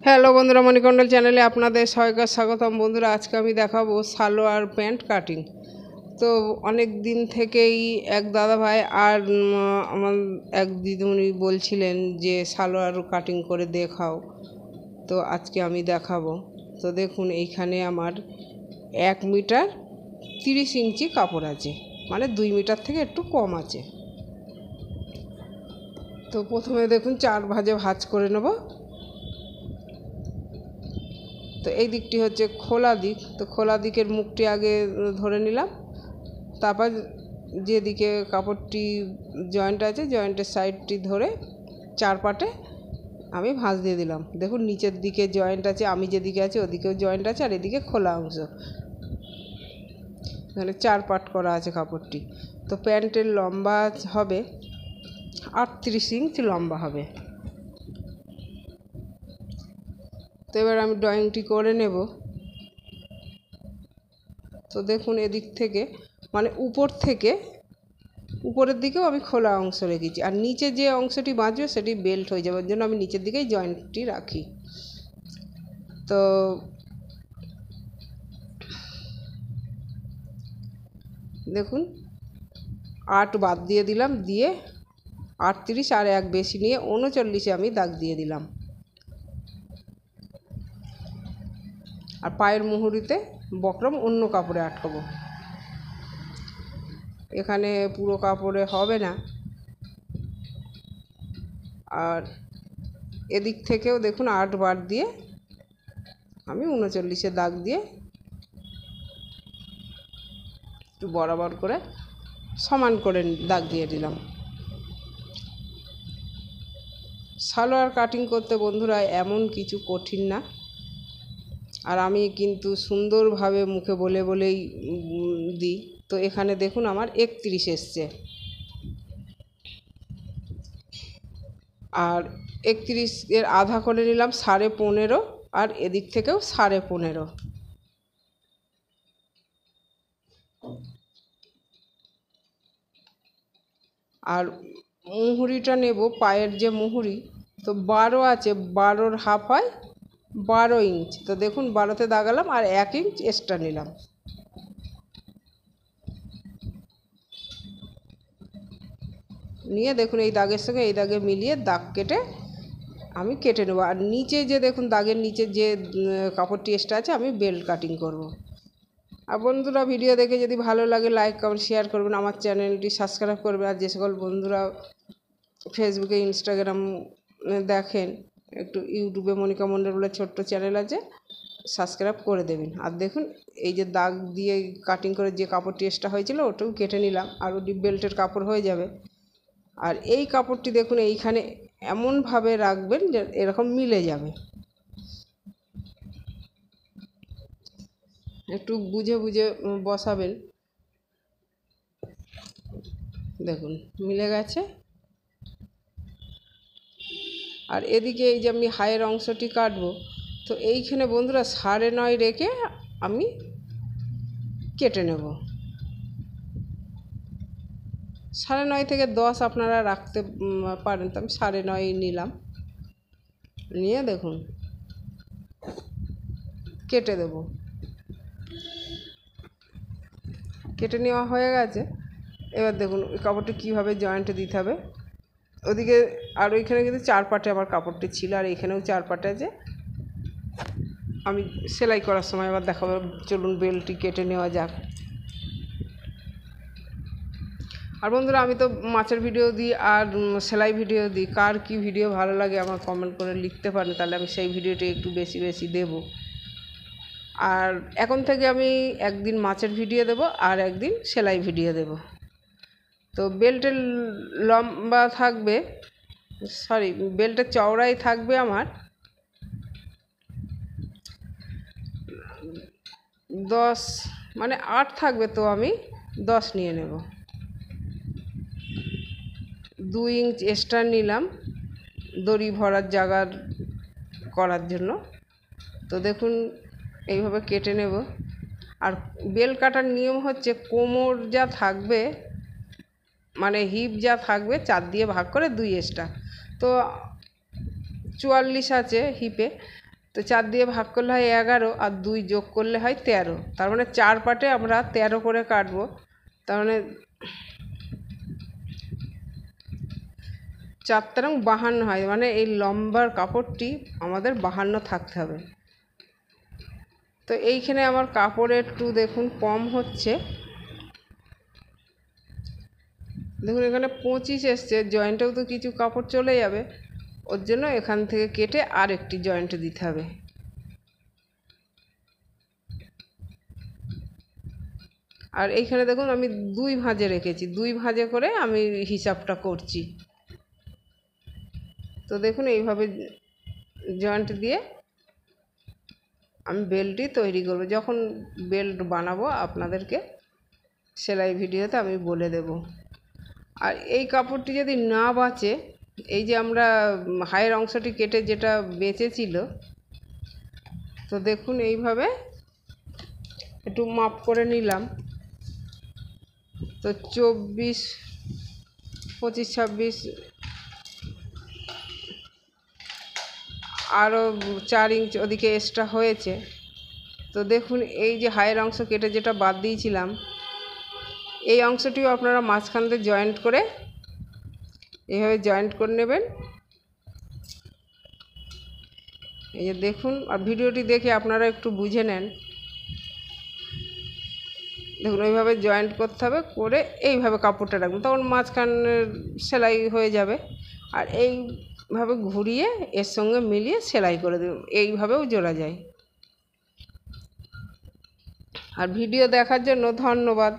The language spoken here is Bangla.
হ্যালো বন্ধুরা, মণিকণ্ডল চ্যানেলে আপনাদের সবাইকে স্বাগতম। বন্ধুরা, আজকে আমি দেখাবো সালোয়ার প্যান্ট কাটিং। তো অনেক দিন থেকেই এক দাদা ভাই আর আমার এক দিদিমণি বলছিলেন যে সালোয়ার কাটিং করে দেখাও, তো আজকে আমি দেখাবো। তো দেখুন, এইখানে আমার 1 মিটার 30 ইঞ্চি কাপড় আছে, মানে 2 মিটার থেকে একটু কম আছে। তো প্রথমে দেখুন 4 ভাঁজে ভাঁজ করে নেব। তো এই দিকটি হচ্ছে খোলা দিক, তো খোলা দিকের মুখটি আগে ধরে নিলাম। তারপর যেদিকে কাপড়টি জয়েন্ট আছে, জয়েন্টের সাইডটি ধরে 4 পাটে আমি ভাঁজ দিয়ে দিলাম। দেখুন, নিচের দিকে জয়েন্ট আছে, আমি যেদিকে আছি ওদিকেও জয়েন্ট আছে, আর এদিকে খোলা অংশ। এখানে 4 পাট করা আছে কাপড়টি। তো প্যান্টের লম্বা হবে 38 ইঞ্চ লম্বা হবে। তো এবার আমি ড্রয়িংটি করে নেব। তো দেখুন, এদিক থেকে মানে উপরের দিকেও আমি খোলা অংশ রেখেছি, আর নিচে যে অংশটি বাঁচবে সেটি বেল্ট হয়ে যাবে, ওর জন্য আমি নিচের দিকেই জয়েন্টটি রাখি। তো দেখুন, 8 বাদ দিয়ে দিলাম, দিয়ে 38 আর 1 বেশি নিয়ে 39-এ আমি দাগ দিয়ে দিলাম। আর পায়ের মুহুরিতে বক্রম অন্য কাপড়ে আটকাবো, এখানে পুরো কাপড়ে হবে না। আর এদিক থেকেও দেখুন 8 বার দিয়ে আমি 39-এ দাগ দিয়ে একটু বরাবর করে সমান করে দাগ দিয়ে দিলাম। সালোয়ার কাটিং করতে বন্ধুরা এমন কিছু কঠিন না, আর আমি কিন্তু সুন্দরভাবে মুখে বলেই দিই। তো এখানে দেখুন আমার 31 এসছে, আর 31-এর আধা করে নিলাম 15.5, আর এদিক থেকেও 15.5। আর মুহুরিটা নেব, পায়ের যে মুহুরি, তো 12 আছে, 12-র হাফ হয় 12 ইঞ্চ। তো দেখুন 12-তে দাগালাম আর 1 ইঞ্চ এক্সট্রা নিলাম। নিয়ে দেখুন এই দাগের সঙ্গে এই দাগে মিলিয়ে দাগ কেটে আমি কেটে নেব। আর নিচে যে দেখুন দাগের নিচে যে কাপড়টি এক্সট্রা আছে আমি বেল্ট কাটিং করব। আর বন্ধুরা, ভিডিও দেখে যদি ভালো লাগে লাইক কমেন্ট শেয়ার করবেন, আমার চ্যানেলটি সাবস্ক্রাইব করবেন। আর যে সকল বন্ধুরা ফেসবুকে ইনস্টাগ্রাম দেখেন, একটু ইউটিউবে মনিকা মণ্ডল বলে ছোট্ট চ্যানেল আছে, সাবস্ক্রাইব করে দেবেন। আর দেখুন, এই যে দাগ দিয়ে কাটিং করে যে কাপড়টি এক্সট্রা হয়েছিল ওটাও কেটে নিলাম, আর ওটি বেল্টের কাপড় হয়ে যাবে। আর এই কাপড়টি দেখুন এইখানে এমনভাবে রাখবেন যে এরকম মিলে যাবে, একটু বুঝে বসাবেন। দেখুন মিলে গেছে। আর এদিকে এই যে আমি হায়ের অংশটি কাটবো, তো এইখানে বন্ধুরা 9.5 রেখে আমি কেটে নেব। 9.5 থেকে 10 আপনারা রাখতে পারেন, তো আমি 9.5 নিলাম, নিয়ে দেখুন কেটে দেব। কেটে নেওয়া হয়ে গেছে। এবার দেখুন ওই কাপড়টি কীভাবে জয়েন্টে দিতে হবে। ওদিকে আর ওইখানে কিন্তু 4 পাটে আমার কাপড়টি ছিল, আর এখানেও 4 পাটে আছে। আমি সেলাই করার সময় আবার দেখাবো। চলুন বেল্টটি কেটে নেওয়া যাক। আর বন্ধুরা, আমি তো মাছের ভিডিও দিই আর সেলাই ভিডিও দিই, কার কি ভিডিও ভালো লাগে আমার কমেন্ট করে লিখতে পারেন, তাহলে আমি সেই ভিডিওটি একটু বেশি দেব। আর এখন থেকে আমি একদিন মাছের ভিডিও দেব আর একদিন সেলাই ভিডিও দেব। তো বেল্টের লম্বা থাকবে, বেল্টের চওড়াই থাকবে আমার 10, মানে 8 থাকবে, তো আমি 10 নিয়ে নেব। 2 ইঞ্চ এক্সট্রা নিলাম দড়ি ভরার জায়গার করার জন্য। তো দেখুন এইভাবে কেটে নেব। আর বেল্ট কাটার নিয়ম হচ্ছে কোমর যা থাকবে, মানে হিপ যা থাকবে 4 দিয়ে ভাগ করে 2 এক্সট্রা। তো 44 আছে হিপে, তো 4 দিয়ে ভাগ করলে হয় 11 আর 2 যোগ করলে হয় 13, তার মানে 4 পার্টে আমরা 13 করে কাটবো। তার মানে 4 তেরং 52 হয়, মানে এই লম্বার কাপড়টি আমাদের 52 থাকতে হবে। তো এইখানে আমার কাপড়ের একটু দেখুন কম হচ্ছে, দেখুন এখানে 25 এসছে, জয়েন্টেও তো কিছু কাপড় চলে যাবে, ওর জন্য এখান থেকে কেটে আর একটি জয়েন্ট দিতে হবে। আর এইখানে দেখুন আমি 2 ভাঁজে রেখেছি, 2 ভাঁজে করে আমি হিসাবটা করছি। তো দেখুন এইভাবে জয়েন্ট দিয়ে আমি বেল্টটি তৈরি করব। যখন বেল্ট বানাবো আপনাদেরকে সেলাই ভিডিওতে আমি বলে দেব। আর এই কাপড়টি যদি না বাঁচে, এই যে আমরা হায়ের অংশটি কেটে যেটা বেঁচেছিল, তো দেখুন এইভাবে একটু মাপ করে নিলাম। তো 24, 25, 26 আরও 4 ইঞ্চ ওদিকে এক্সট্রা হয়েছে। তো দেখুন এই যে হায়ের অংশ কেটে যেটা বাদ দিয়েছিলাম, এই অংশটিও আপনারা মাঝখান দিয়ে জয়েন্ট করে এইভাবে জয়েন্ট করে নেবেন। এই যে দেখুন, আর ভিডিওটি দেখে আপনারা একটু বুঝে নেন। দেখুন ওইভাবে জয়েন্ট করতে হবে, করে এইভাবে কাপড়টা রাখবেন, তখন মাঝখানে সেলাই হয়ে যাবে। আর এইভাবে ঘুরিয়ে এর সঙ্গে মিলিয়ে সেলাই করে দেবেন, এইভাবেও জোড়া যায়। আর ভিডিও দেখার জন্য ধন্যবাদ।